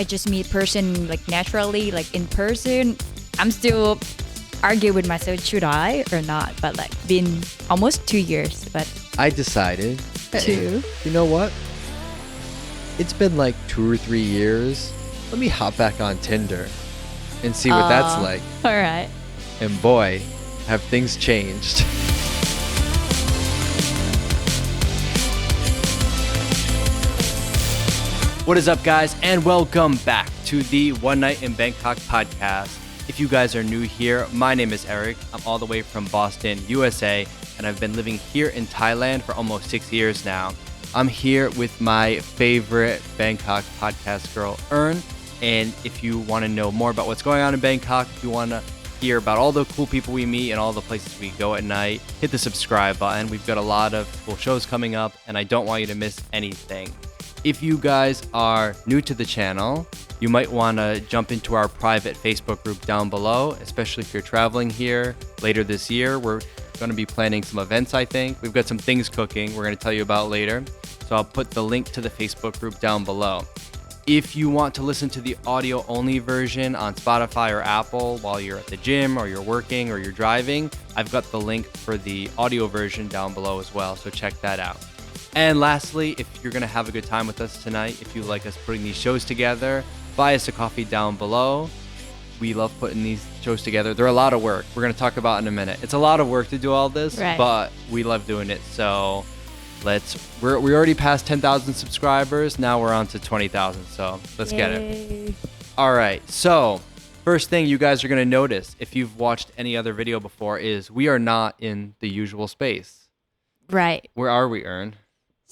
I just meet person like naturally, like in person, I'm still argue with myself, should I or not? But like been almost 2 years, but I decided, hey, two. you know what? It's been like 2 or 3 years. Let me hop back on Tinder and see what that's like. All right. And boy, have things changed. What is up, guys, and welcome back to the One Night in Bangkok podcast. If you guys are new here, my name is Eric. I'm all the way from Boston, USA, and I've been living here in Thailand for almost 6 years now. I'm here with my favorite Bangkok podcast girl, Ern. And if you want to know more about what's going on in Bangkok, if you want to hear about all the cool people we meet and all the places we go at night, hit the subscribe button. We've got a lot of cool shows coming up, and I don't want you to miss anything. If you guys are new to the channel, you might want to jump into our private Facebook group down below, especially if you're traveling here later this year. We're going to be planning some events, I think. We've got some things cooking we're going to tell you about later. So I'll put the link to the Facebook group down below. If you want to listen to the audio-only version on Spotify or Apple while you're at the gym or you're working or you're driving, I've got the link for the audio version down below as well, so check that out. And lastly, if you're going to have a good time with us tonight, if you like us putting these shows together, buy us a coffee down below. We love putting these shows together. They're a lot of work. We're going to talk about it in a minute. It's a lot of work to do all this, Right. But we love doing it. So we already passed 10,000 subscribers. Now we're on to 20,000. So let's get it. All right. So first thing you guys are going to notice if you've watched any other video before is we are not in the usual space. Right. Where are we, Ern?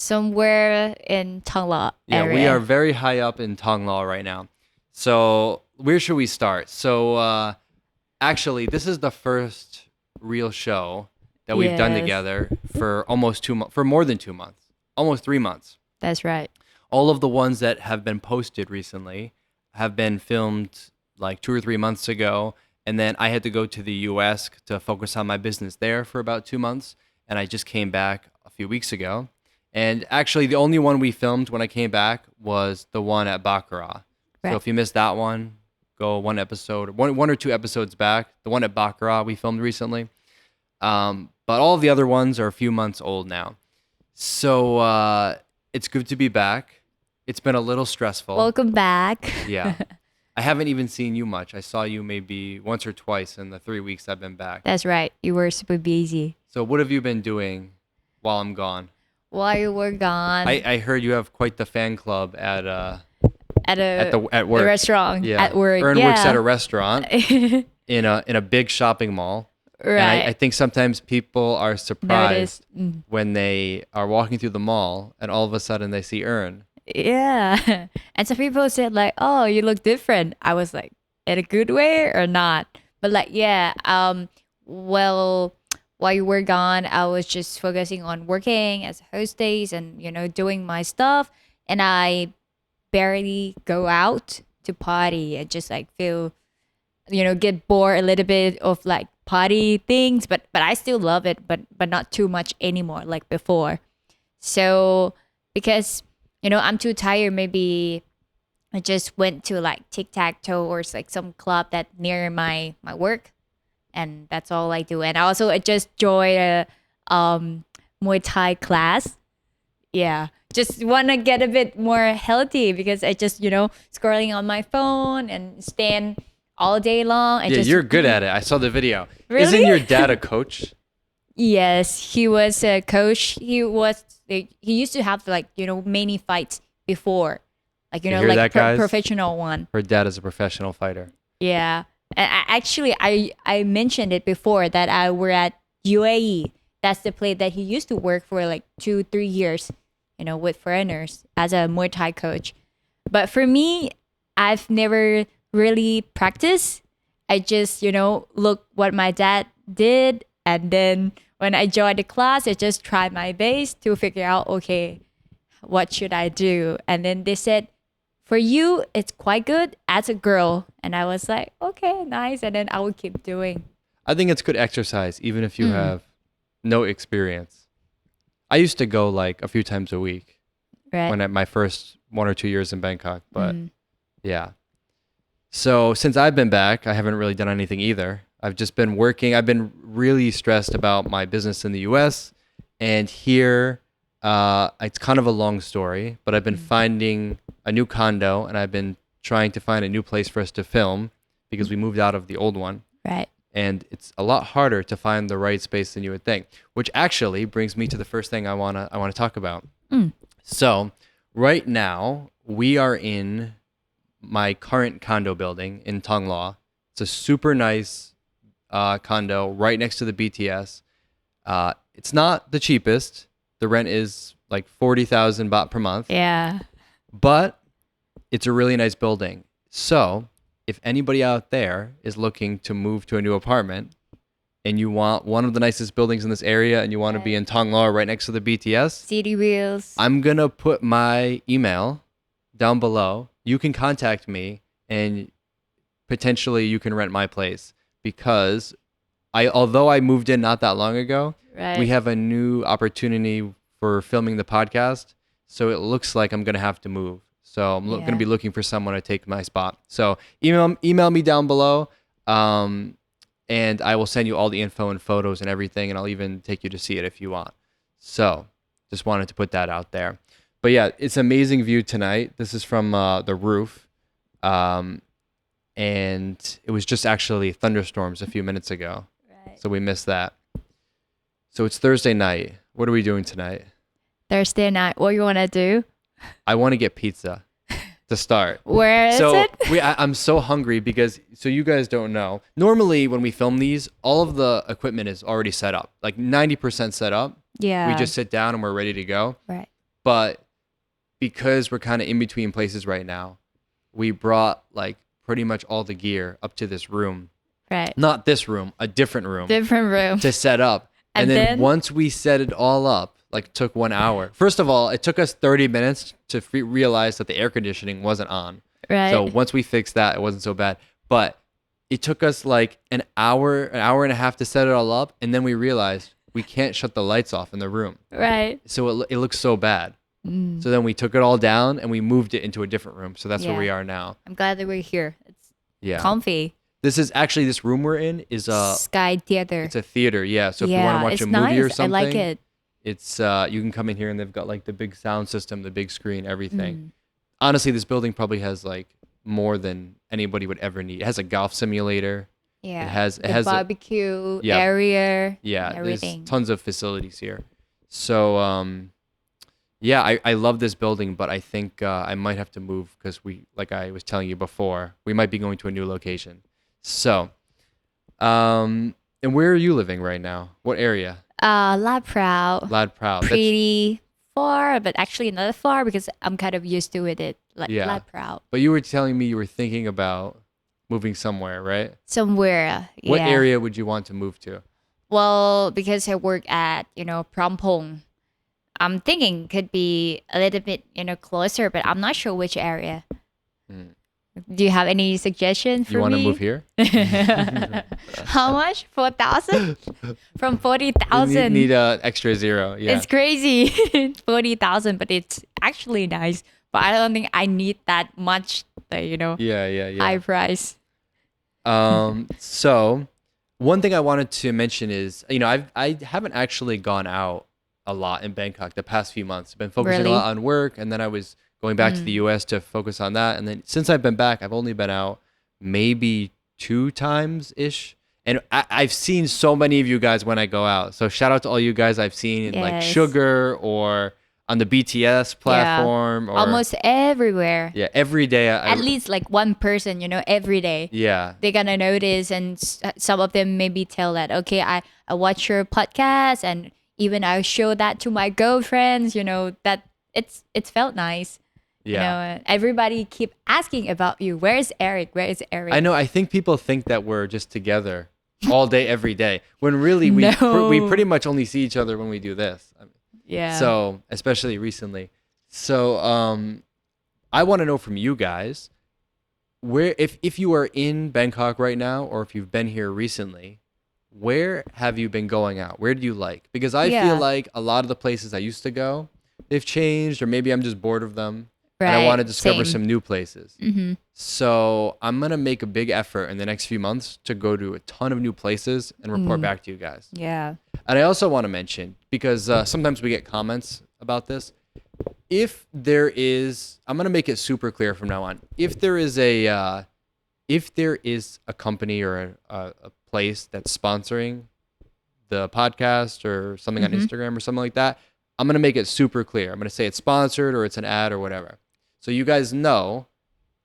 Somewhere in Thangla Yeah, area. we are very high up in Thangla right now. So where should we start? So actually, this is the first real show that we've done Yes. together for almost 2 months, for more than 2 months, almost 3 months. That's right. All of the ones that have been posted recently have been filmed like 2 or 3 months ago. And then I had to go to the US to focus on my business there for about 2 months. And I just came back a few weeks ago. And actually, the only one we filmed when I came back was the one at Baccarat. Right. So if you missed that one, go one or two episodes back. The one at Baccarat we filmed recently. But all of the other ones are a few months old now. So it's good to be back. It's been a little stressful. Welcome back. Yeah. I haven't even seen you much. I saw you maybe once or twice in the 3 weeks I've been back. That's right. You were super busy So what have you been doing while I'm gone? while you were gone I heard you have quite the fan club at at work. the restaurant. Yeah, At work. Ern yeah. works at a restaurant in a big shopping mall. Right. And I think sometimes people are surprised Notice. when they are walking through the mall and all of a sudden they see Ern. Yeah. And some people said like, "Oh, you look different." I was like, in a good way or not? But like, yeah. Well, while you were gone, I was just focusing on working as a hostess and doing my stuff, and I barely go out to party and just like feel, get bored a little bit of like party things. But I still love it, but not too much anymore like before. So because I'm too tired. Maybe I just went to like tic-tac-toe or it's like some club that near my work, and that's all I do. And also I just joined a Muay Thai class. Yeah, just want to get a bit more healthy because I just scrolling on my phone and stand all day long. You're good at it. I saw the video. Really? Isn't your dad a coach? Yes, he was a coach. He used to have like many fights before, like You hear like that, guys? professional one. Her dad is a professional fighter. Yeah, and I mentioned it before that I were at UAE. That's the place that he used to work for like 2-3 years, with foreigners as a Muay Thai coach. But for me, I've never really practiced. I just look what my dad did, and then when I joined the class, I just tried my best to figure out, okay, what should I do? And then they said, for you, it's quite good as a girl. And I was like, okay, nice. And then I would keep doing. I think it's good exercise, even if you have no experience. I used to go like a few times a week Right. when at my first 1 or 2 years in Bangkok, but Yeah. So since I've been back, I haven't really done anything either. I've just been working. I've been really stressed about my business in the US. And here, it's kind of a long story, but I've been Mm. finding a new condo and I've been trying to find a new place for us to film because we moved out of the old one. Right. And it's a lot harder to find the right space than you would think, which actually brings me to the first thing I wanna talk about. Mm. So right now we are in my current condo building in Tonglaw. It's a super nice condo right next to the BTS. It's not the cheapest. The rent is like 40,000 baht per month, Yeah. but it's a really nice building. So if anybody out there is looking to move to a new apartment and you want one of the nicest buildings in this area and you want to be Right. in Tonglaw right next to the BTS, City wheels. I'm going to put my email down below. You can contact me and potentially you can rent my place because although I moved in not that long ago, Right. we have a new opportunity for filming the podcast. So it looks like I'm going to have to move. So I'm going to be looking for someone to take my spot. So email me down below. And I will send you all the info and photos and everything. And I'll even take you to see it if you want. So just wanted to put that out there. But yeah, it's an amazing view tonight. This is from the roof. And it was just actually thunderstorms a few minutes ago. Right. So we missed that. So it's Thursday night. What are we doing tonight? Thursday night. What you want to do? I want to get pizza to start. Where is So it? I'm so hungry because, so you guys don't know. Normally when we film these, all of the equipment is already set up, like 90% set up. Yeah. We just sit down and we're ready to go. Right. But because we're kind of in between places right now, we brought like pretty much all the gear up to this room. Right. Not this room, a different room Different room. to set up. And then once we set it all up, like took 1 hour. First of all, it took us 30 minutes to realize that the air conditioning wasn't on. Right. So once we fixed that, it wasn't so bad. But it took us like an hour and a half to set it all up. And then we realized we can't shut the lights off in the room. Right. So it looks so bad. Mm. So then we took it all down and we moved it into a different room. So that's where we are now. I'm glad that we're here. It's Yeah. comfy. This room we're in is Sky Theater. it's a theater. Yeah. So if you want to watch it's a movie nice. or something, I like it. it's you can come in here and they've got like the big sound system, the big screen, everything. Mm. Honestly, this building probably has like more than anybody would ever need. It has a golf simulator. Yeah. It has the barbecue area. Yeah, everything. there's tons of facilities here. So yeah, I love this building, but I think I might have to move because like I was telling you before, we might be going to a new location. So, and where are you living right now? What area? Lad Proud. Lad Proud. Pretty far, but actually not far because I'm kind of used to it. Like Yeah. Lad Proud. But you were telling me you were thinking about moving somewhere, right? Somewhere. Yeah. What area would you want to move to? Well, because I work at, Prampong, I'm thinking could be a little bit, closer, but I'm not sure which area. Mm. Do you have any suggestion for You want to me? move here? How much? 4,000? From You 40,000. need a extra zero. Yeah. It's crazy. 40,000, but it's actually nice. But I don't think I need that much, Yeah. high price. So one thing I wanted to mention is, I haven't actually gone out a lot in Bangkok the past few months. I've been focusing Really? a lot on work, and then I was going back to the US to focus on that. And then since I've been back, I've only been out maybe 2 times ish. And I've seen so many of you guys when I go out. So shout out to all you guys I've seen in like Yes. Sugar or on the BTS platform or Almost everywhere. yeah, every day. At least like one person, every day. Yeah. They're gonna notice, and some of them maybe tell that, okay, I watch your podcast, and even I show that to my girlfriends, that it's felt nice. Yeah. Everybody keep asking about you. Where is Eric? Where is Eric? I know. I think people think that we're just together all day, every day, when really we No. we pretty much only see each other when we do this. Yeah. So especially recently. So I want to know from you guys, where if you are in Bangkok right now, or if you've been here recently, where have you been going out? Where do you like? Because I Yeah. feel like a lot of the places I used to go, they've changed, or maybe I'm just bored of them. and I Right. want to discover Same. some new places. Mm-hmm. So I'm gonna make a big effort in the next few months to go to a ton of new places and report back to you guys. Yeah. And I also want to mention, because sometimes we get comments about this, if there is, I'm gonna make it super clear from now on. If there is a company or a place that's sponsoring the podcast or something on Instagram or something like that, I'm gonna make it super clear. I'm gonna say it's sponsored or it's an ad or whatever, so you guys know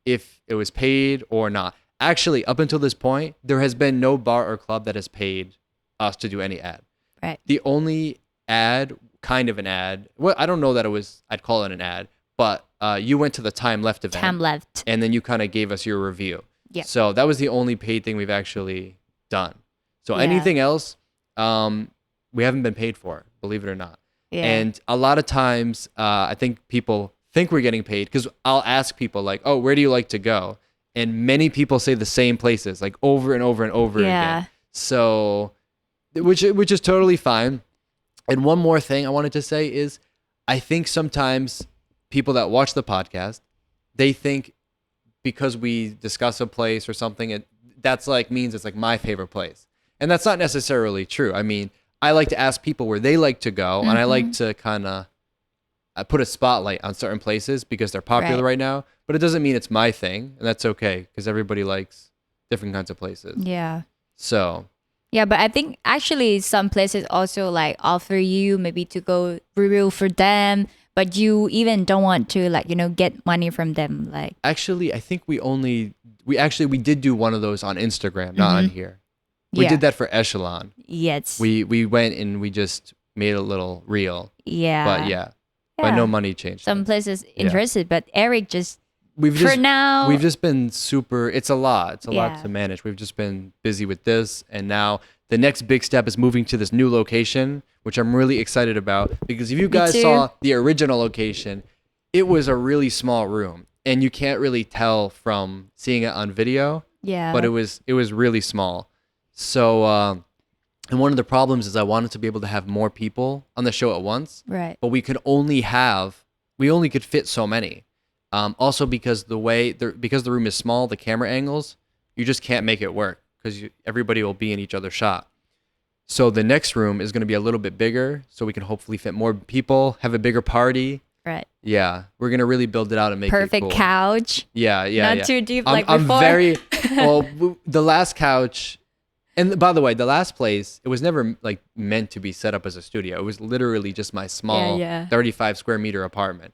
if it was paid or not. Actually, up until this point, there has been no bar or club that has paid us to do any ad. Right. The only ad, kind of an ad, well, I don't know that I'd call it an ad, but you went to the Time Left event. Time left. And then you kind of gave us your review. Yeah. So that was the only paid thing we've actually done. So Yeah. anything else, we haven't been paid for, believe it or not. Yeah. And a lot of times, I think people think we're getting paid because I'll ask people like, oh, where do you like to go? And many people say the same places like over and over and over again. So, which is totally fine. And one more thing I wanted to say is I think sometimes people that watch the podcast, they think because we discuss a place or something, that's like means it's like my favorite place. And that's not necessarily true. I mean, I like to ask people where they like to go, and I like to kind of put a spotlight on certain places because they're popular right now. But it doesn't mean it's my thing, and that's okay because everybody likes different kinds of places. Yeah. So. Yeah, but I think actually some places also like offer you maybe to go review for them, but you even don't want to like, get money from them. Like Actually, I think we did do one of those on Instagram, not on here. We Yeah. did that for Echelon. yes. We went and we just made a little reel. yeah. But but no money changed. Some places interested, but Eric just We've just been super. It's a lot. It's a lot Yeah. to manage. We've just been busy with this, and now the next big step is moving to this new location, which I'm really excited about because if you guys too. saw the original location, it was a really small room, and you can't really tell from seeing it on video. yeah. But it was really small. So, and one of the problems is I wanted to be able to have more people on the show at once, right. but we could only fit so many. Also because because the room is small, the camera angles, you just can't make it work because everybody will be in each other's shot. So the next room is going to be a little bit bigger, so we can hopefully fit more people, have a bigger party. Right. Yeah, we're gonna really build it out and make Perfect it cool. couch. Yeah. Not too deep like I'm before. very well. The last couch, and by the way, the last place, it was never like meant to be set up as a studio. It was literally just my small 35 square meter apartment.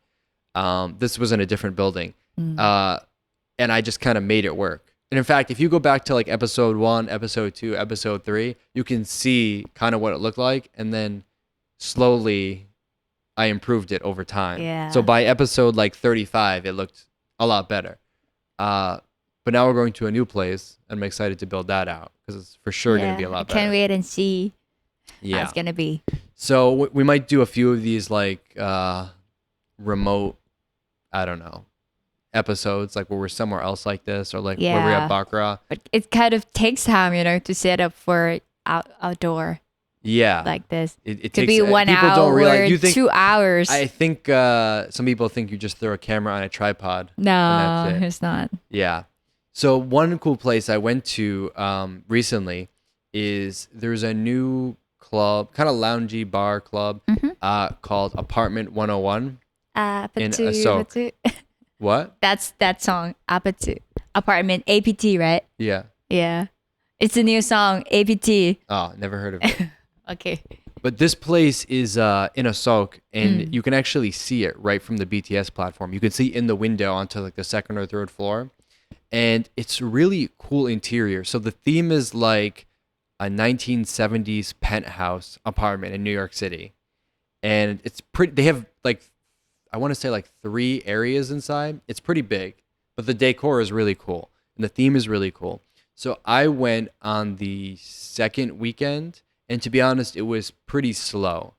This was in a different building, and I just kind of made it work. And in fact, if you go back to like episode 1, episode 2, episode 3, you can see kind of what it looked like, and then slowly I improved it over time. Yeah. So by episode like 35, it looked a lot better. But now we're going to a new place, and I'm excited to build that out because it's for sure going to be a lot better. Can't wait and see how it's gonna be. So we might do a few of these like remote, I don't know, episodes like where we're somewhere else like this or like where we're at Baccarat. But it kind of takes time, to set up for outdoor like this. It Could takes, be 1 people hour, don't realize, you think, 2 hours. I think some people think you just throw a camera on a tripod. No, and that's it. it's not. Yeah. So one cool place I went to recently is there's a new club, kind of loungy bar club called Apartment 101 in Asok. What? That's that song, Apatu. Apartment APT, right? Yeah. Yeah. It's a new song, APT. Oh, never heard of it. Okay. But this place is in Asok, and you can actually see it right from the BTS platform. You can see in the window onto like the second or third floor. And it's really cool interior. So the theme is like a 1970s penthouse apartment in New York City. And it's pretty, they have like, I want to say like 3 areas inside. It's pretty big, but the decor is really cool. And the theme is really cool. So I went on the second weekend, and to be honest, it was pretty slow,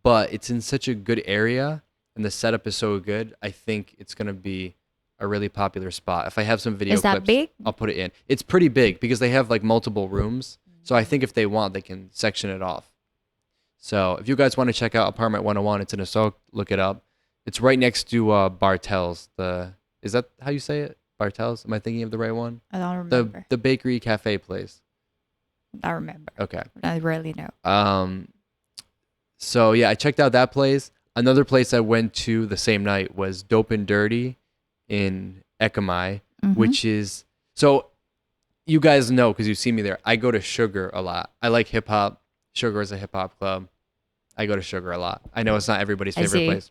but it's in such a good area and the setup is so good. I think it's going to be a really popular spot. If I have some video Is that clips, big? I'll put it in. It's pretty big because they have like multiple rooms. So I think if they want, they can section it off. So if you guys want to check out Apartment 101, it's in Asok, look it up. It's right next to Bartels. Is that how you say it? Bartels? Am I thinking of the right one? I don't The remember. the bakery cafe place. I remember. Okay. I really know. So yeah, I checked out that place. Another place I went to the same night was Dope and Dirty in Ekkamai, Mm-hmm. which is so you guys know because you see me there. I go to Sugar a lot. I like hip hop. Sugar is a hip hop club. I go to Sugar a lot. I know it's not everybody's I favorite see. place,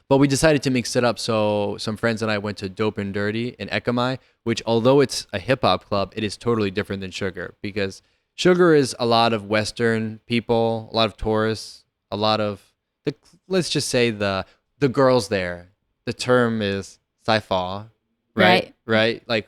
but we decided to mix it up. So some friends and I went to Dope and Dirty in Ekkamai, which although it's a hip hop club, it is totally different than Sugar because Sugar is a lot of Western people, a lot of tourists, a lot of the let's just say the girls there. The term is sci-fi, right? Right. Right? Like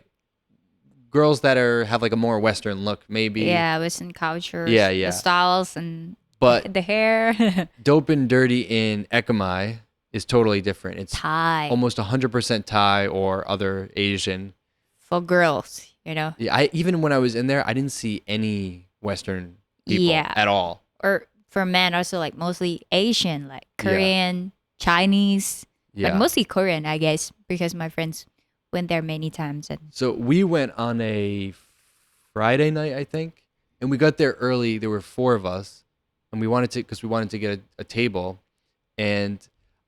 girls that have like a more Western look, maybe. Yeah, Western Yeah, cultures, the yeah. styles and But the hair. Dope and Dirty in Ekkamai is totally different. It's Thai almost 100% Thai or other Asian. for girls, you know. Yeah, I even when I was in there, I didn't see any Western people Yeah. at all. Or for men also like mostly Asian, like Yeah, Korean, Chinese, but yeah. mostly Korean, I guess, because my friends went there many times and So we went on a Friday night, I think, and we got there early. There were four of us, and we wanted to because we wanted to get a table. And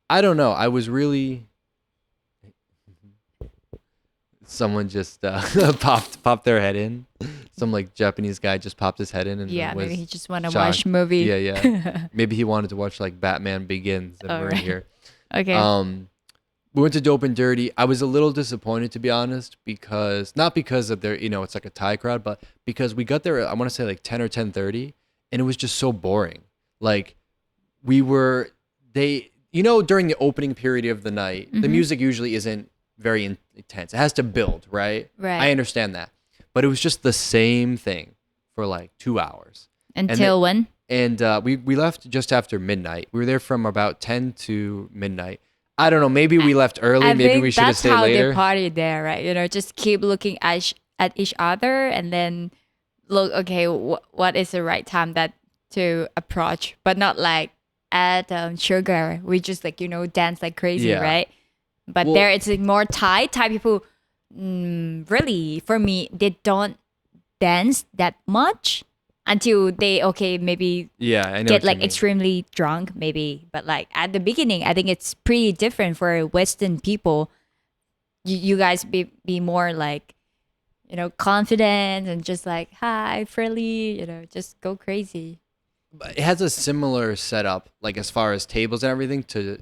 I don't know, I was really someone just popped their head in. Some like Japanese guy just popped his head in and yeah, maybe was he just want to watch shocked. movie. Yeah, yeah. Maybe he wanted to watch like Batman Begins and we're in Alright. here. Okay. We went to Dope and Dirty. I was a little disappointed to be honest because not because of their it's like a Thai crowd, but because we got there I want to say like 10 or 10:30 and it was just so boring. Like we were they during the opening period of the night, the music usually isn't very intense. It has to build, right? Right. I understand that. But it was just the same thing for like 2 hours. Until when? And we left just after midnight. We were there from about 10 to midnight. I don't know. Maybe we left early. I Maybe think we should have that's stayed how they later. party there, right? You know, just keep looking at each other and then look, okay, what is the right time that to approach, but not like at Sugar. We just like, dance like crazy, Yeah. right? But Well, there it's like more Thai. Thai people, really, for me, they don't dance that much until they, okay, maybe yeah, I know get what you like mean. extremely drunk maybe, but like at the beginning I think it's pretty different for Western people. You guys be more like confident and just like hi friendly, just go crazy. But it has a similar setup, like as far as tables and everything, to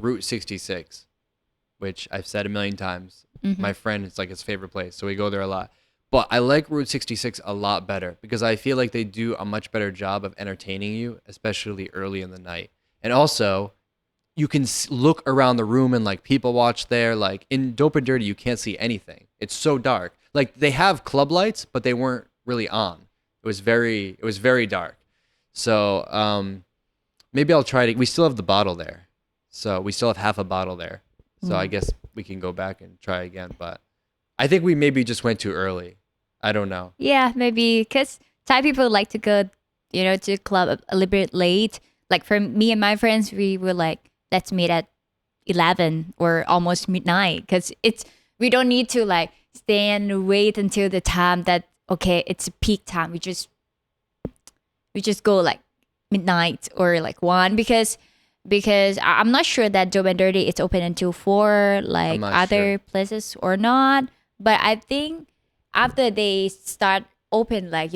Route 66, which I've said a million times. My friend, it's like his favorite place, so we go there a lot. But I like Route 66 a lot better because I feel like they do a much better job of entertaining you, especially early in the night. And also, you can look around the room and like people watch there. Like in Dope and Dirty, you can't see anything. It's so dark. Like they have club lights, but they weren't really on. It was very dark. So maybe I'll try to. We still have the bottle there, so we still have half a bottle there. So I guess we can go back and try again. But I think we maybe just went too early. I don't know. Yeah, maybe because Thai people like to go, to club a little bit late. Like for me and my friends, we were like, let's meet at 11 or almost midnight because we don't need to like stay and wait until the time that okay it's peak time. We just go like midnight or like 1 because I'm not sure that Dope and Dirty it's open until 4 like not other sure. places or not. But I think after they start open like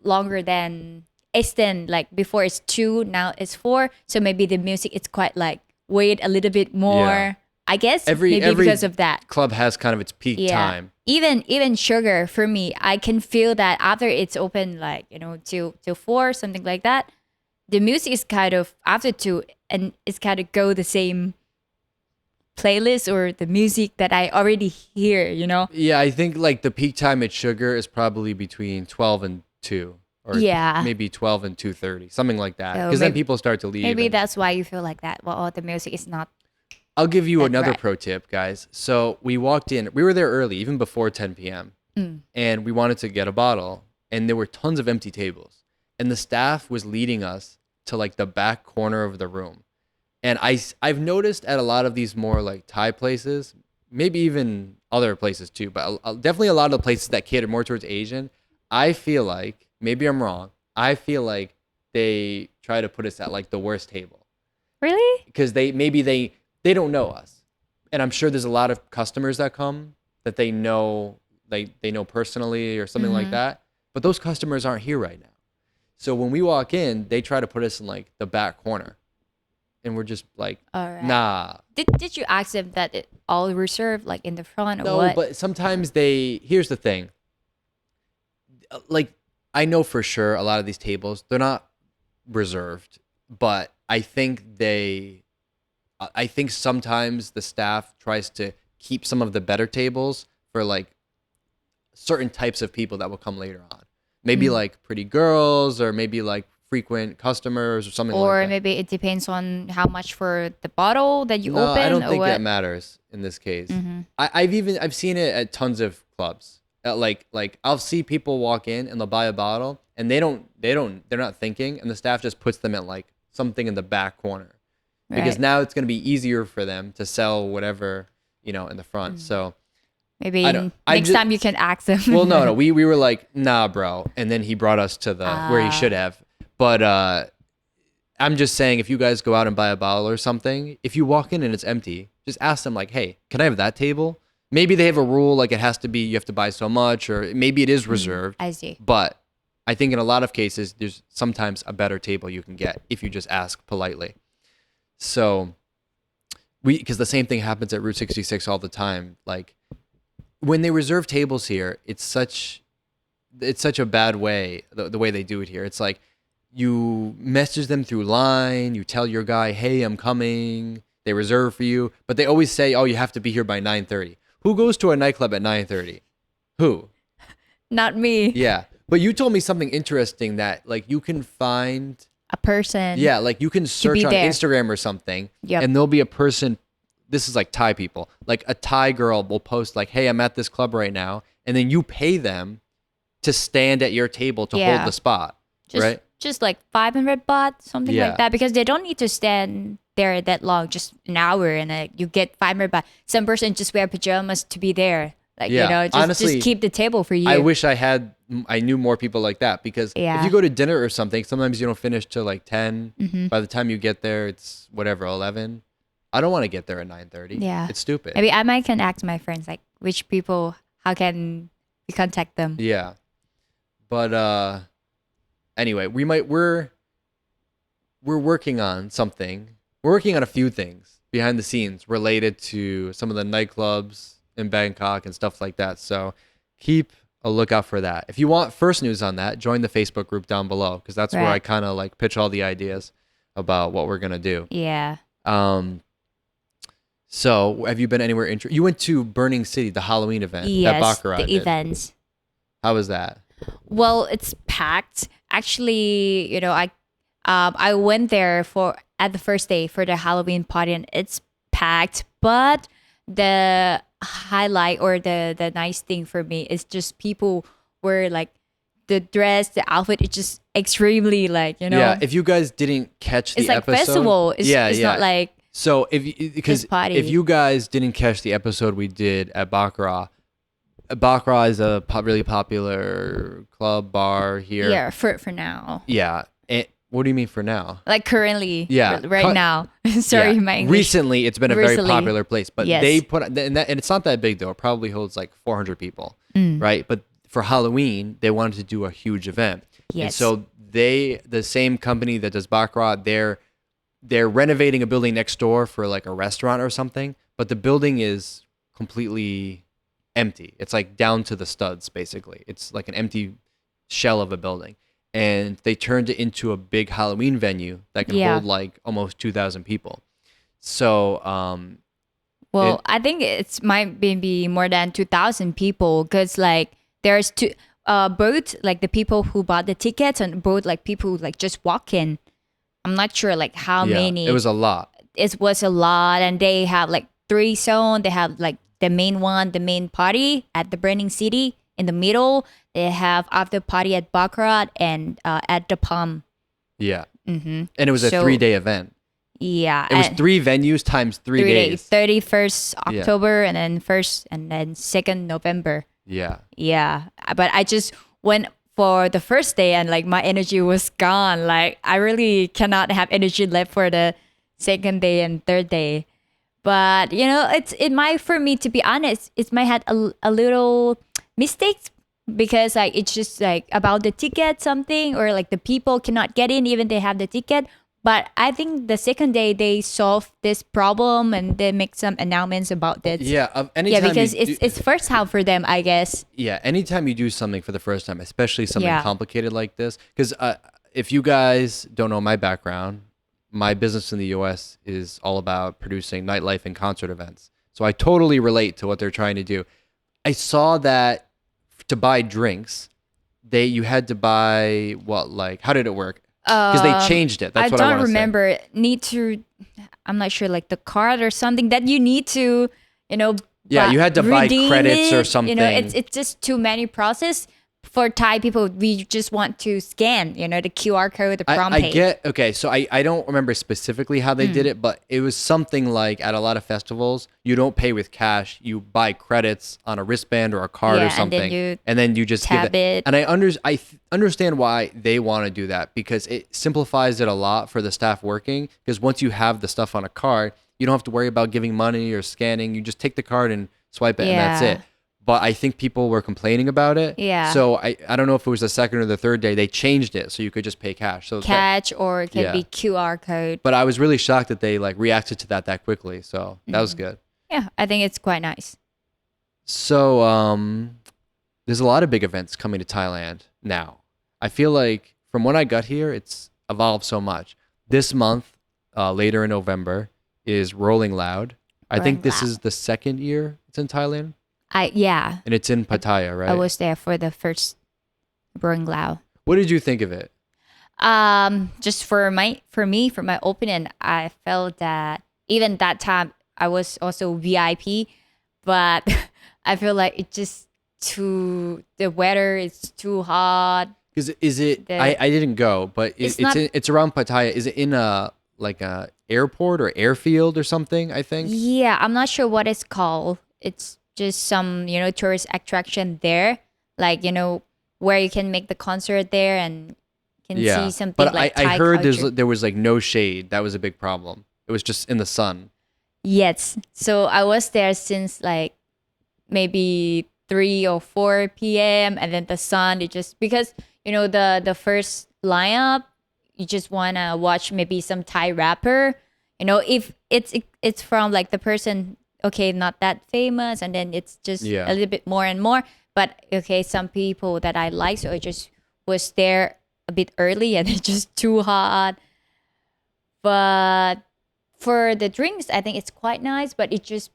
longer than extend like before it's 2 now it's 4, so maybe the music is quite like wait a little bit more. Yeah. I guess Every maybe because of that. club has kind of its peak Yeah. time. Even Sugar for me, I can feel that after it's open like till 4 something like that, the music is kind of after 2 and it's kind of go the same playlist or the music that I already hear. Yeah, I think like the peak time at Sugar is probably between 12 and 2 or Yeah. maybe 12 and 2:30, something like that. So Because then maybe- people start to leave. Maybe and- that's why you feel like that. Well, the music is not. I'll give you That's another right. pro tip, guys. So we walked in. We were there early, even before 10 p.m. And we wanted to get a bottle. And there were tons of empty tables. And the staff was leading us to like the back corner of the room. And I've noticed at a lot of these more like Thai places, maybe even other places too, but definitely a lot of the places that cater more towards Asian, I feel like, maybe I'm wrong, I feel like they try to put us at like the worst table. Really? Because they don't know us. And I'm sure there's a lot of customers that come that they know they know personally or something like that. But those customers aren't here right now. So when we walk in, they try to put us in like the back corner. And we're just like, All right. nah. Did you ask them that it all reserved like in the front or No, what? but sometimes here's the thing. Like, I know for sure a lot of these tables, they're not reserved, but I think sometimes the staff tries to keep some of the better tables for like certain types of people that will come later on. Maybe like pretty girls or maybe like frequent customers or something like that. Or maybe it depends on how much for the bottle that you No, open. I don't or think what? that matters in this case. I've seen it at tons of clubs. Like I'll see people walk in and they'll buy a bottle and they're not thinking, and the staff just puts them at like something in the back corner because Right. now it's going to be easier for them to sell whatever, in the front. So Maybe I don't- I next ju- time you can ask them. well, no, we were like, nah, bro, and then he brought us to the where he should have. But I'm just saying, if you guys go out and buy a bottle or something, if you walk in and it's empty, just ask them like, hey, can I have that table? Maybe they have a rule like you have to buy so much, or maybe it is reserved. I see. But I think in a lot of cases, there's sometimes a better table you can get if you just ask politely. So because the same thing happens at Route 66 all the time. Like when they reserve tables here, it's such a bad way, the way they do it here. It's like you message them through line, you tell your guy, hey, I'm coming. They reserve for you, but they always say, oh, you have to be here by 9:30. Who goes to a nightclub at 9:30? Who? Not me. Yeah. But you told me something interesting that like you can find A person. yeah, like you can search be on there. Instagram or something Yep. and there'll be a person, this is like Thai people, like a Thai girl will post like, hey, I'm at this club right now, and then you pay them to stand at your table to Yeah. hold the spot, right? Just like 500 baht, something Yeah. like that, because they don't need to stand there that long, just an hour, and you get 500 baht. Some person just wear pajamas to be there, like Yeah. Honestly, just keep the table for you. I wish I knew more people like that, because Yeah. if you go to dinner or something, sometimes you don't finish till like 10. Mm-hmm. By the time you get there, it's whatever, 11. I don't want to get there at 9:30. Yeah. It's stupid. Maybe I might can ask my friends like which people, how can we contact them? Yeah. But anyway, we're working on something. We're working on a few things behind the scenes related to some of the nightclubs in Bangkok and stuff like that. So keep a lookout for that. If you want first news on that, join the Facebook group down below, because that's where I Right. kind of like pitch all the ideas about what we're gonna do. Yeah. So have you been anywhere you went to Burning City, the Halloween event that Yes, Baccarat the did. events. How was that? Well, it's packed. Actually, I went there at the first day for the Halloween party, and it's packed. But the highlight or the nice thing for me is just people were like the dress, the outfit. It's just extremely like Yeah, if you guys didn't catch the it's like episode, festival. It's not like So It's party. if you guys didn't catch the episode we did at Baccarat, Baccarat is a really popular club bar here. yeah for now. Yeah. What do you mean for now? Like currently, Yeah. right now. Sorry, Yeah. my English. Recently, it's been a very Recently. popular place, but Yes. they and it's not that big though. It probably holds like 400 people, right? But for Halloween, they wanted to do a huge event. And Yes. so the same company that does Baccarat, they're renovating a building next door for like a restaurant or something, but the building is completely empty. It's like down to the studs, basically. It's like an empty shell of a building. And they turned it into a big Halloween venue that can Yeah. hold like almost 2,000 people. So, Well, It- I think it's might be more than 2,000 people, because like there's both like the people who bought the tickets and both like people who like just walk in. I'm not sure like how yeah, many. it was a lot. It was a lot, and they have like 3 zones. They have like the main one, the main party at the Burning City in the middle. They have after party at Baccarat and at the Palm. Yeah. Mm-hmm. And it was a So- 3-day event. Yeah, It was 3 venues times 3 days. 31st Yeah. October and then 1st and then 2nd November. Yeah. Yeah, but I just went for the first day and like my energy was gone. Like I really cannot have energy left for the second day and third day. But you know, it might, for me to be honest, it might had a little mistakes because like it's just like about the ticket something, or like the people cannot get in even they have the ticket. But I think the second day they solved this problem and they make some announcements about this. Yeah. Yeah, Anytime because you do, it's first time for them, I guess. yeah, anytime you do something for the first time, especially something Yeah. complicated like this, because if you guys don't know my background, my business in the U.S. is all about producing nightlife and concert events. So I totally relate to what they're trying to do. I saw that to buy drinks, you had to buy what, like, how did it work? Because they changed it. That's what I don't want to say. remember. Need to, I'm not sure, like the card or something that you need to, you know. Yeah, you had to buy redeem credits or it. You know, something. it's just too many process. For Thai people, we just want to scan, you know, the QR code, the prompt I page. get, okay, so I don't remember specifically how they Hmm. did it, but it was something like at a lot of festivals, you don't pay with cash, you buy credits on a wristband or a card Yeah, or and something, then and then you just give tab it. it. And understand why they want to do that, because it simplifies it a lot for the staff working, because once you have the stuff on a card, you don't have to worry about giving money or scanning. You just take the card and swipe it, and that's Yeah. it. But I think people were complaining about it. Yeah. So I don't know if it was the second or the third day they changed it so you could just pay cash. So Catch or it can Yeah. be QR code. but I was really shocked that they like reacted to that quickly. So that was good. Yeah, I think it's quite nice. So there's a lot of big events coming to Thailand now. I feel like from when I got here, it's evolved so much. This month, later in November, is Rolling Loud. I think Rolling this Loud. is the second year it's in Thailand, Yeah, and it's in Pattaya, right? I was there for the first Burning Lao. What did you think of it? Just for my opinion, I felt that even that time I was also VIP, but I feel like it just the weather is too hot. Is it? The- I didn't go, but It's not- it's around Pattaya. Is it in a like a airport or airfield or something? I think. Yeah, I'm not sure what it's called. It's just some, you know, tourist attraction there, like, you know, where you can make the concert there and can see something but like I Thai heard culture. there was like no shade. That was a big problem. It was just in the sun. Yes. So I was there since like maybe 3 or 4 p.m. and then the sun, it just, because, you know, the first lineup, you just want to watch maybe some Thai rapper, you know, if it's from like the person, okay, not that famous, and then it's just Yeah. a little bit more and more. But okay, some people that I like, so I just was there a bit early and it's just too hot. But for the drinks, I think it's quite nice, but it just,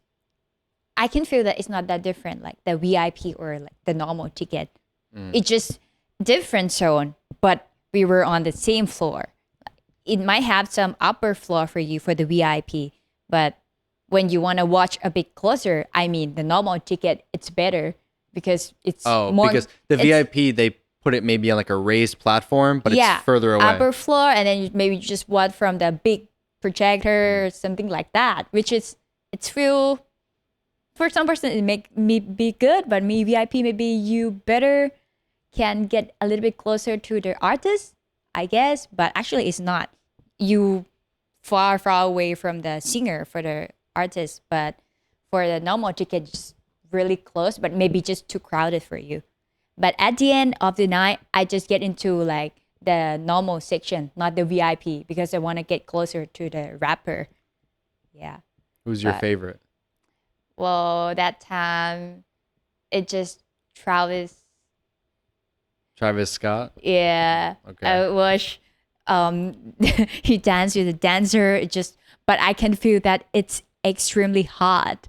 I can feel that it's not that different, like the VIP or like the normal ticket. It's just different zone, but we were on the same floor. It might have some upper floor for you for the VIP, but when you want to watch a bit closer, I mean, the normal ticket, it's better because it's Oh, more. because the it's- VIP they put it maybe on like a raised platform, but yeah, it's further away. upper floor, and then maybe you just watch from the big projector or something like that, which is, it's feel, for some person it make me be good, but me VIP maybe you better can get a little bit closer to the artist, I guess, but actually it's not. You far away from the singer for the artist, but for the normal ticket, just really close, but maybe just too crowded for you. But at the end of the night, I just get into like the normal section, not the VIP, because I want to get closer to the rapper. Yeah. Who's your but- favorite? Well, that time, it just Travis. Travis Scott. Yeah. Okay. I watch. He danced with a dancer. It just, but I can feel that it's extremely hot.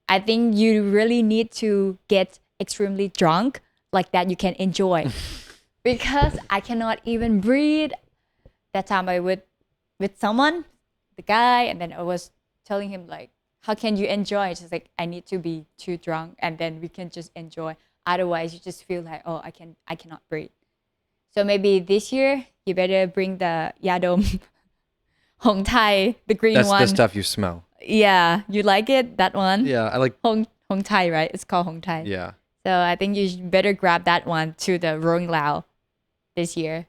I think you really need to get extremely drunk, like that you can enjoy, because I cannot even breathe. That time I with someone, the guy, and then I was telling him like, how can you enjoy? It's just like, I need to be too drunk and then we can just enjoy. Otherwise you just feel like, oh, I cannot breathe. So maybe this year you better bring the Yadom Hong Thai, the green That's the one. stuff you smell. Yeah, you like it? That one? Yeah, I like. Hong Thai, right? It's called Hong Thai. Yeah. So I think you better grab that one to the Rolling Lao this year.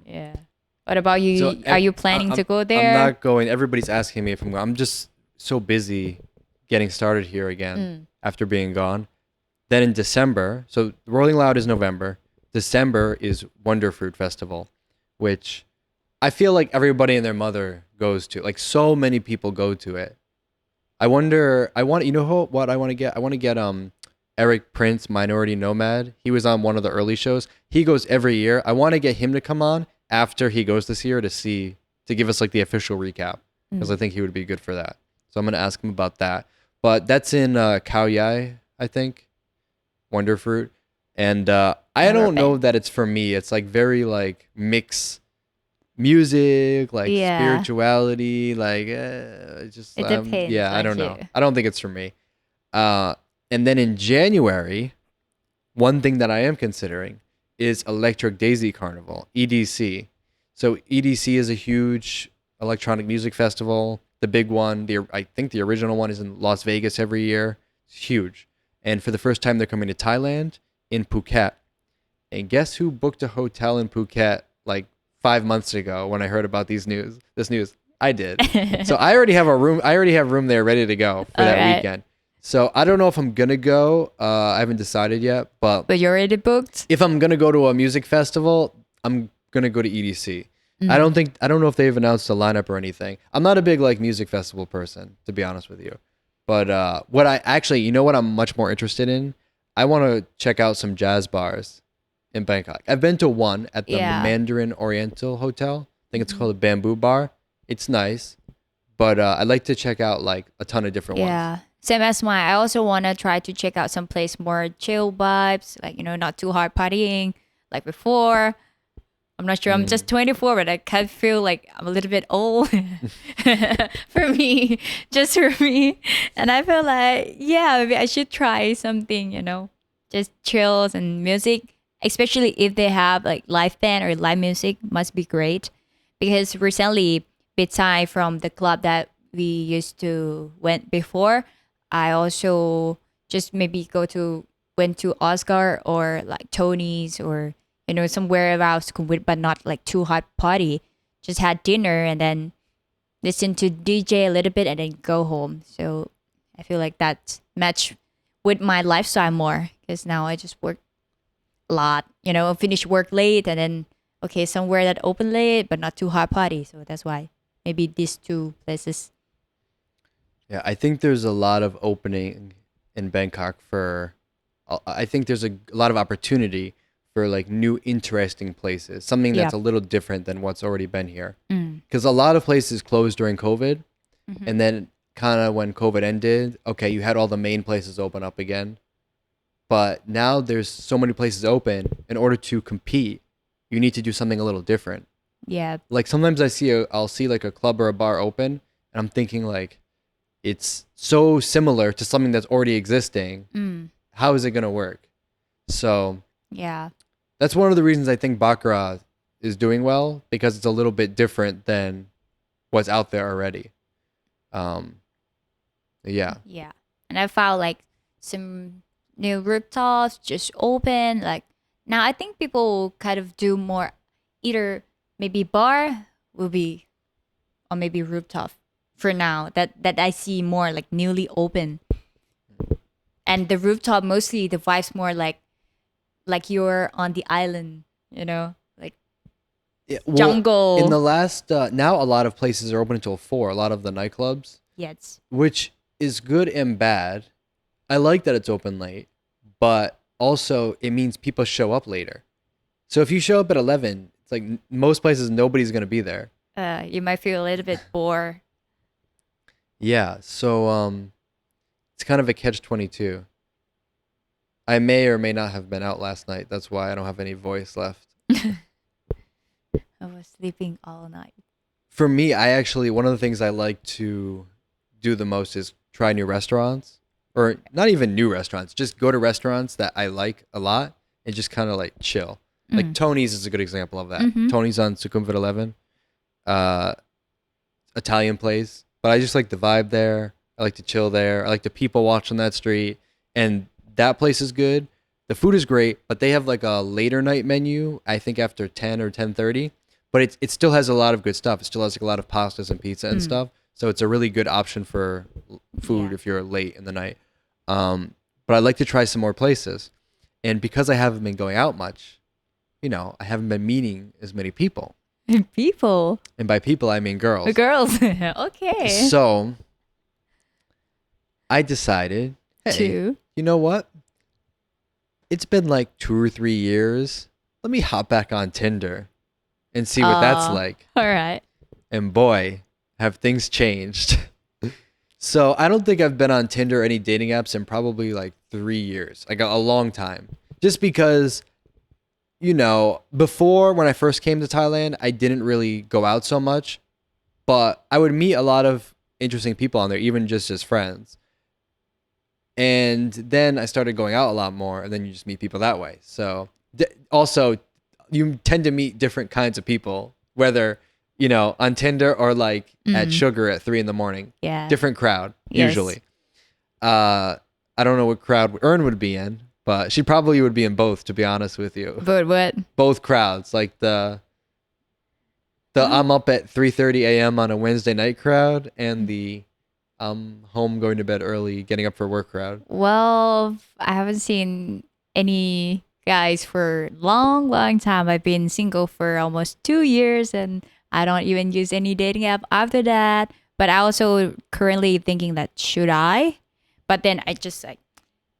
Yeah. What about So you? Are you planning to go I'm there? not going. Everybody's asking me if I'm going. I'm just so busy getting started here again after being gone. Then in December, so Rolling Loud is November. December is Wonderfruit Festival, which I feel like everybody and their mother goes to. Like so many people go to it. I wonder. I want. You know what I want to get? I want to get Eric Prince, Minority Nomad. He was on one of the early shows. He goes every year. I want to get him to come on after he goes this year to give us like the official recap because I think he would be good for that. So I'm gonna ask him about that. But that's in Khao Yai, I think, Wonderfruit, and I Never don't know been. that it's for me. It's like very like mix music, like Yeah. spirituality, like just It depends yeah, I on don't you. know. I don't think it's for me. And then in January, one thing that I am considering is Electric Daisy Carnival, EDC. So EDC is a huge electronic music festival. The big one, I think the original one is in Las Vegas every year. It's huge. And for the first time, they're coming to Thailand in Phuket. And guess who booked a hotel in Phuket like 5 months ago when I heard about this news? I did. So I already have a room. I already have room there ready to go for All that right. weekend. So I don't know if I'm gonna go. I haven't decided yet. But But you're already booked? if I'm gonna go to a music festival, I'm gonna go to EDC. I don't know if they've announced a lineup or anything. I'm not a big like music festival person, to be honest with you. But what I actually, you know what I'm much more interested in? I want to check out some jazz bars in Bangkok. I've been to one at the Yeah. Mandarin Oriental Hotel. I think it's called a Bamboo Bar. It's nice, but I'd like to check out like a ton of different ones. Yeah. Same as mine. I also want to try to check out some place more chill vibes, like, not too hard partying like before. I'm not sure. I'm just 24, but I kind of feel like I'm a little bit old for me, just for me. And I feel like, yeah, maybe I should try something, just chills and music, especially if they have like live band or live music, must be great. Because recently, beside from the club that we used to went before, I also just maybe went to Oscar or like Tony's or somewhere else with but not like too hot party. Just had dinner and then listen to DJ a little bit and then go home. So I feel like that match with my lifestyle more because now I just work a lot. Finish work late and then okay somewhere that open late but not too hot party. So that's why maybe these two places. Yeah, I think there's a lot of opening in Bangkok for. I think there's a lot of opportunity for like new interesting places, something that's Yeah. a little different than what's already been here. Mm. Because a lot of places closed during COVID, and then kind of when COVID ended, okay, you had all the main places open up again, but now there's so many places open. In order to compete, you need to do something a little different. Yeah. Like sometimes I'll see like a club or a bar open, and I'm thinking like, it's so similar to something that's already existing. Mm. How is it gonna work? So Yeah. that's one of the reasons I think Baccarat is doing well because it's a little bit different than what's out there already. Yeah. Yeah. And I found like some new rooftops just open. Like now I think people kind of do more either maybe bar will be or maybe rooftop for now that I see more like newly open. And the rooftop mostly the vibes more like you're on the island, like Yeah, well, jungle. in the last now a lot of places are open until 4, a lot of the nightclubs, Yes. which is good and bad. I like that it's open late, but also it means people show up later. So if you show up at 11, it's like most places nobody's going to be there. You might feel a little bit bored. Yeah, so it's kind of a catch-22. I may or may not have been out last night. That's why I don't have any voice left. I was sleeping all night. For me, one of the things I like to do the most is try new restaurants, or not even new restaurants, just go to restaurants that I like a lot and just kind of like chill. Like Tony's is a good example of that. Tony's on Sukhumvit 11. Italian place, but I just like the vibe there. I like to chill there. I like to people watch on that street, and that place is good. The food is great, but they have like a later night menu. I think after 10 or 10:30, but it still has a lot of good stuff. It still has like a lot of pastas and pizza and stuff. So it's a really good option for food if you're late in the night. But I'd like to try some more places, and because I haven't been going out much, I haven't been meeting as many people. People. And by people, I mean girls. The girls. Okay. So I decided, hey, Two. you know what? It's been like 2 or 3 years. Let me hop back on Tinder and see what that's like. All right. And boy, have things changed. So I don't think I've been on Tinder or any dating apps in probably like 3 years, like a long time. Just because, before when I first came to Thailand, I didn't really go out so much, but I would meet a lot of interesting people on there, even just as friends. And then I started going out a lot more, and then you just meet people that way. So also, you tend to meet different kinds of people, whether on Tinder or like at Sugar at 3 a.m. Yeah. Different crowd, Yes. usually. I don't know what crowd Erin would be in, but she probably would be in both, to be honest with you. But what? Both crowds, like the I'm up at 3:30 a.m. on a Wednesday night crowd, and the I'm home going to bed early, getting up for work crowd. Well, I haven't seen any guys for long, long time. I've been single for almost 2 years, and I don't even use any dating app after that. But I also currently thinking that should I? But then I just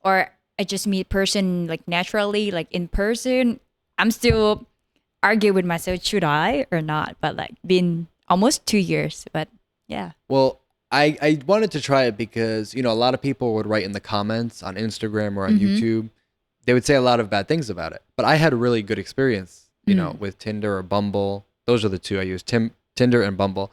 I just meet person like naturally, like in person. I'm still arguing with myself, should I or not? But like been almost 2 years. But yeah. Well, I wanted to try it because, a lot of people would write in the comments on Instagram or on YouTube. They would say a lot of bad things about it. But I had a really good experience, with Tinder or Bumble. Those are the two I use, Tinder and Bumble.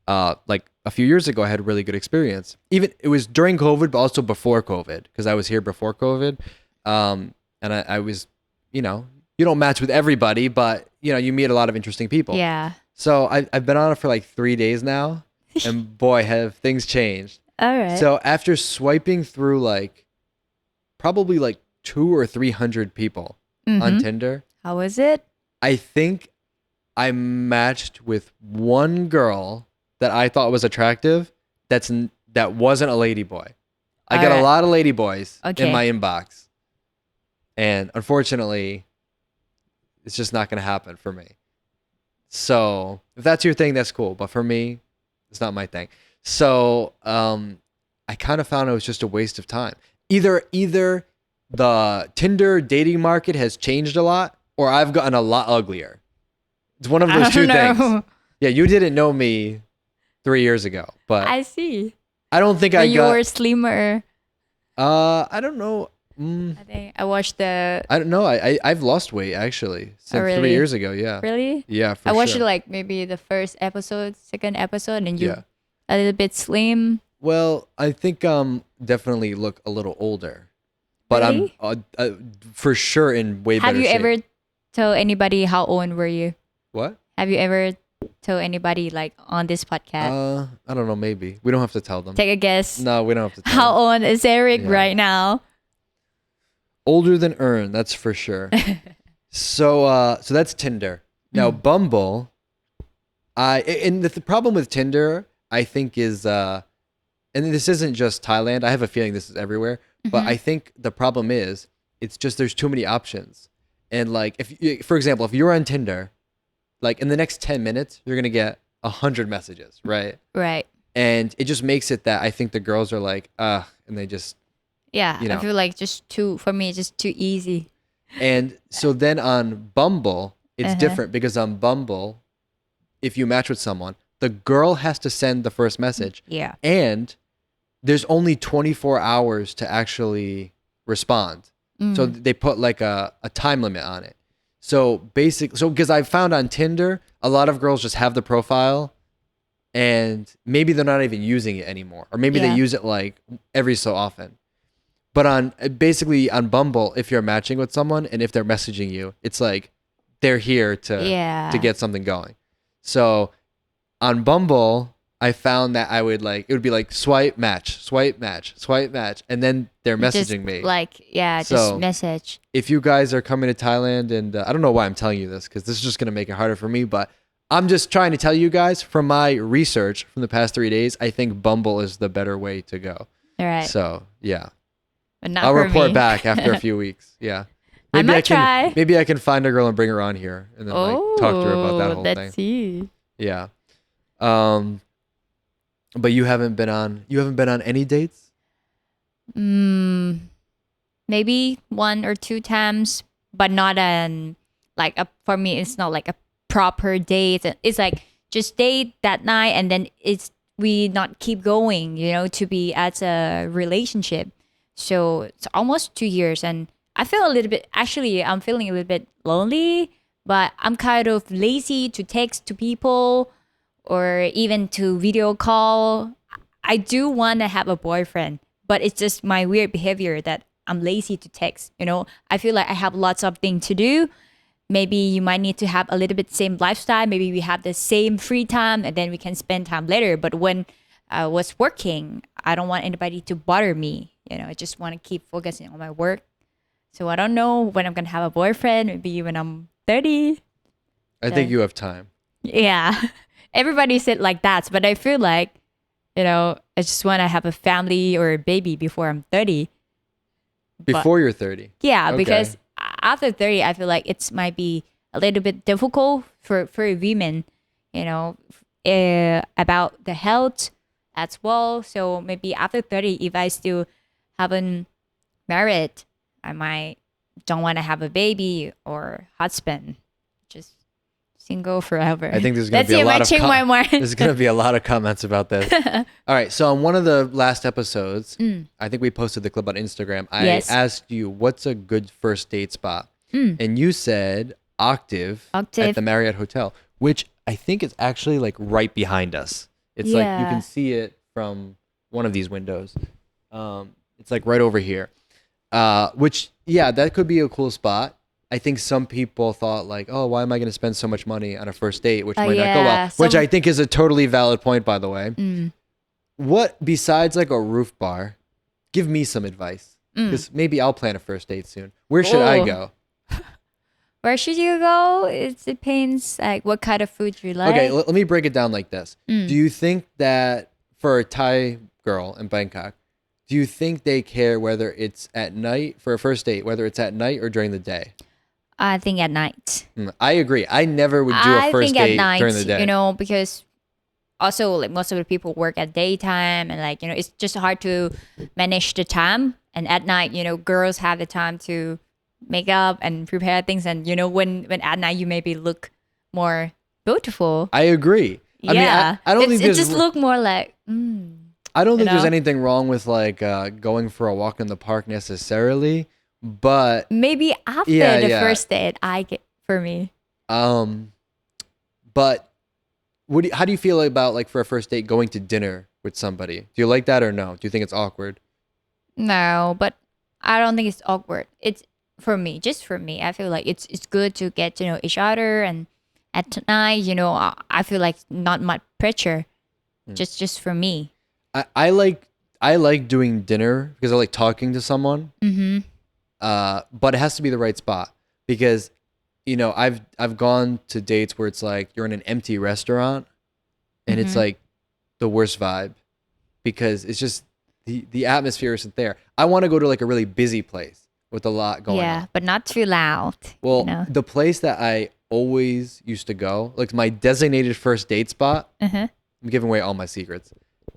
Like a few years ago, I had a really good experience. Even it was during COVID, but also before COVID, because I was here before COVID. And I was, you don't match with everybody, but, you meet a lot of interesting people. Yeah. So I've been on it for like 3 days now. And boy, have things changed. All right. So after swiping through like probably like 200 or 300 people on Tinder, How was it? I think I matched with one girl that I thought was attractive. That wasn't a ladyboy. I got a lot of ladyboys in my inbox, and unfortunately, it's just not going to happen for me. So if that's your thing, that's cool. But for me, it's not my thing. So I kind of found it was just a waste of time. Either the Tinder dating market has changed a lot, or I've gotten a lot uglier. It's one of those two things. Yeah, you didn't know me 3 years ago, but I see. I don't think When you were slimmer. I don't know. I think I watched the. I don't know. I've lost weight actually since really? 3 years ago. Yeah. Really? Yeah, for I watched sure. it like maybe the first episode, second episode, and you Yeah. a little bit slim. Well, I think definitely look a little older, but Really? I'm for sure in way better Have you shape. ever told anybody how old were you? What? Have you ever told anybody like on this podcast? I don't know. Maybe we don't have to tell them. Take a guess. No, we don't have to tell How them. old is Eric Yeah. right now? Older than Earn, that's for sure. So that's Tinder. Now Bumble, and the problem with Tinder, I think is, and this isn't just Thailand. I have a feeling this is everywhere, but I think the problem is it's just there's too many options. And like for example, if you're on Tinder, like in the next 10 minutes, you're gonna get 100 messages, right? Right. And it just makes it that I think the girls are like, and they just. Yeah. You know. I feel like for me, just too easy. And so then on Bumble, it's different because on Bumble, if you match with someone, the girl has to send the first message. Yeah. And there's only 24 hours to actually respond. So they put like a time limit on it. So basically, because I found on Tinder, a lot of girls just have the profile and maybe they're not even using it anymore. Or maybe they use it like every so often. But on Bumble, if you're matching with someone and if they're messaging you, it's like they're here to get something going. So on Bumble, I found that I would like, it would be like swipe, match, swipe, match, swipe, match. And then they're messaging me. Like, yeah, just So message. if you guys are coming to Thailand, and I don't know why I'm telling you this, because this is just going to make it harder for me, but I'm just trying to tell you guys from my research from the past 3 days, I think Bumble is the better way to go. All right. So yeah, But not I'll for report me. back after a few weeks. Yeah. I might try. Maybe I can find a girl and bring her on here and then like talk to her about that whole let's thing. see. Yeah. But you haven't been on any dates? Maybe 1 or 2 times, but not for me, it's not like a proper date. It's like just date that night and then we not keep going, to be as a relationship. So it's almost 2 years and I feel I'm feeling a little bit lonely, but I'm kind of lazy to text to people or even to video call. I do want to have a boyfriend, but it's just my weird behavior that I'm lazy to text. I feel like I have lots of things to do. Maybe you might need to have a little bit same lifestyle. Maybe we have the same free time and then we can spend time later. But when I was working, I don't want anybody to bother me. I just want to keep focusing on my work. So I don't know when I'm going to have a boyfriend, maybe when I'm 30. I think you have time. Yeah. Everybody said like that, but I feel like, I just want to have a family or a baby before I'm 30. Before you're 30? Yeah, Okay. because after 30, I feel like it might be a little bit difficult for women, about the health as well. So maybe after 30, if I still haven't married, I might don't want to have a baby or husband, just single forever. I think there's going to be a lot of my mind. There's going to be a lot of comments about this. All right, so on one of the last episodes, I think we posted the clip on Instagram. I asked you what's a good first date spot, and you said Octave at the Marriott Hotel, which I think is actually like right behind us. It's like you can see it from one of these windows. It's like right over here. Which, yeah, that could be a cool spot. I think some people thought like, oh, why am I going to spend so much money on a first date, which might not go well, which I think is a totally valid point, by the way. What, besides like a roof bar, give me some advice, because maybe I'll plan a first date soon. Where should I go? Where should you go? It depends like what kind of food you like. Okay, let me break it down like this. Do you think that for a Thai girl in Bangkok, do you think they care whether it's at night for a first date, whether it's at night or during the day? I think at night. I agree. I never would do a first date during the day. Because also like most of the people work at daytime and like, it's just hard to manage the time. And at night, girls have the time to make up and prepare things. And, when at night you maybe look more beautiful. I agree. I mean, I don't think it just look more like, I don't think there's anything wrong with like going for a walk in the park necessarily, but maybe after the first date, for me. But how do you feel about like for a first date going to dinner with somebody? Do you like that or no? Do you think it's awkward? No, but I don't think it's awkward. It's just for me. I feel like it's good to get to know each other, and at night, I feel like not much pressure. Just for me. I like doing dinner because I like talking to someone. But it has to be the right spot, because I've gone to dates where it's like you're in an empty restaurant and it's like the worst vibe, because it's just the atmosphere isn't there. I want to go to like a really busy place with a lot going on. Yeah, but not too loud. Well, the place that I always used to go, like my designated first date spot, I'm giving away all my secrets,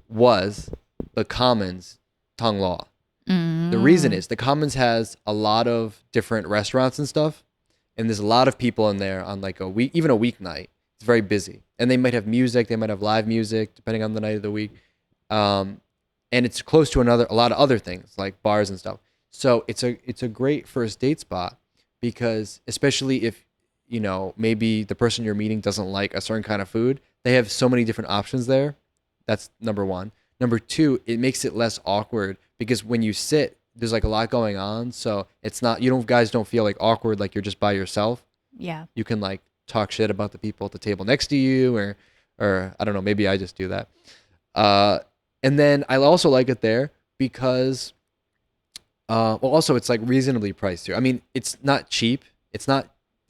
was the Commons Thong Lo. The reason is the Commons has a lot of different restaurants and stuff, and there's a lot of people in there on like a week, even a weeknight. It's very busy, and they might have music, they might have live music depending on the night of the week, and it's close to a lot of other things like bars and stuff. So it's a great first date spot, because especially if maybe the person you're meeting doesn't like a certain kind of food, they have so many different options there. That's number one. Number two, it makes it less awkward, because when you sit, there's like a lot going on. So it's not, guys don't feel like awkward, like you're just by yourself. Yeah. You can like talk shit about the people at the table next to you, or or I don't know, maybe I just do that. And then I also like it there because, well, also it's like reasonably priced here. I mean, it's not cheap. It's not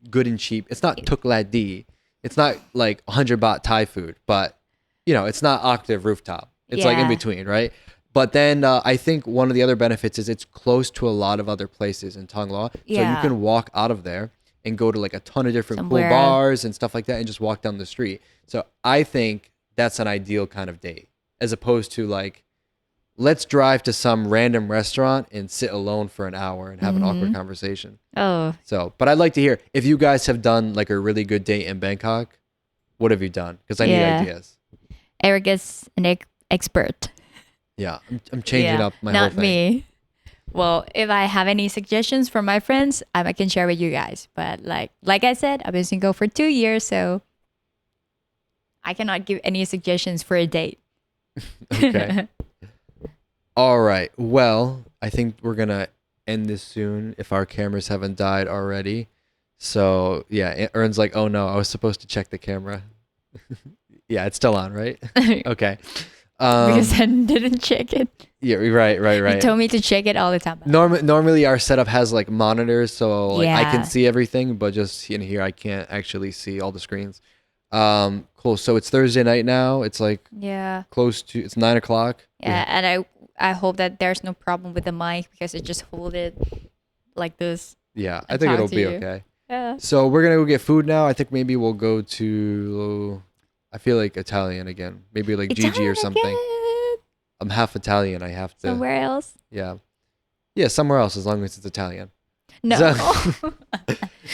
good and cheap. It's not tuk la di. It's not like 100 baht Thai food, but you know, it's not Octave rooftop. It's like in between, right? But then I think one of the other benefits is it's close to a lot of other places in Tonglo. So you can walk out of there and go to like a ton of different cool bars and stuff like that and just walk down the street. So I think that's an ideal kind of date, as opposed to like, let's drive to some random restaurant and sit alone for an hour and have an awkward conversation. Oh. So, but I'd like to hear if you guys have done like a really good date in Bangkok. What have you done? Because I need ideas. Eric is an expert. Yeah, I'm changing up my whole thing. Not me. Well, if I have any suggestions from my friends, I can share with you guys. But like I said, I've been single for 2 years, so I cannot give any suggestions for a date. Okay. All right. Well, I think we're going to end this soon if our cameras haven't died already. So, yeah, Ern's like, oh no, I was supposed to check the camera. Yeah, it's still on, right? Okay. Because I didn't check it. Yeah, right. He told me to check it all the time. Normally our setup has like monitors, so like I can Yeah. see everything, but just in here I can't actually see all the screens. Cool. So it's Thursday night now. It's like close to, it's 9 o'clock. Yeah, and I hope that there's no problem with the mic because it just hold it like this. Yeah, I and think talk it'll to be you. okay. Yeah. So we're gonna go get food now. I think maybe we'll go to, I feel like Italian again. Maybe like Gigi or Italian something. again. I'm half Italian. I have to. Somewhere else? Yeah. Yeah, somewhere else as long as it's Italian. No. So,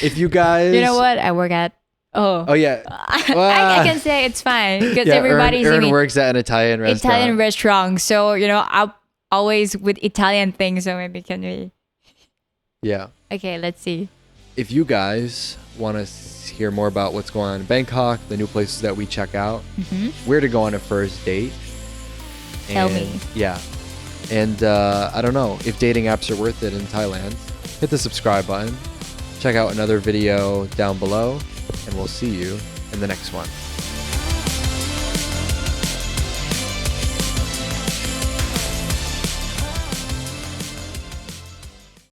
if you guys. You know what? I work at. Oh yeah. I can say it's fine because Yeah, everybody's Ern in works at an Italian restaurant. Italian restaurant. So, you know, I'm always with Italian things. So maybe can we. Yeah. Okay, let's see. If you guys want to hear more about what's going on in Bangkok, the new places that we check out, where to go on a first date. Tell me. Yeah. And I don't know, if dating apps are worth it in Thailand, hit the subscribe button. Check out another video down below, and we'll see you in the next one.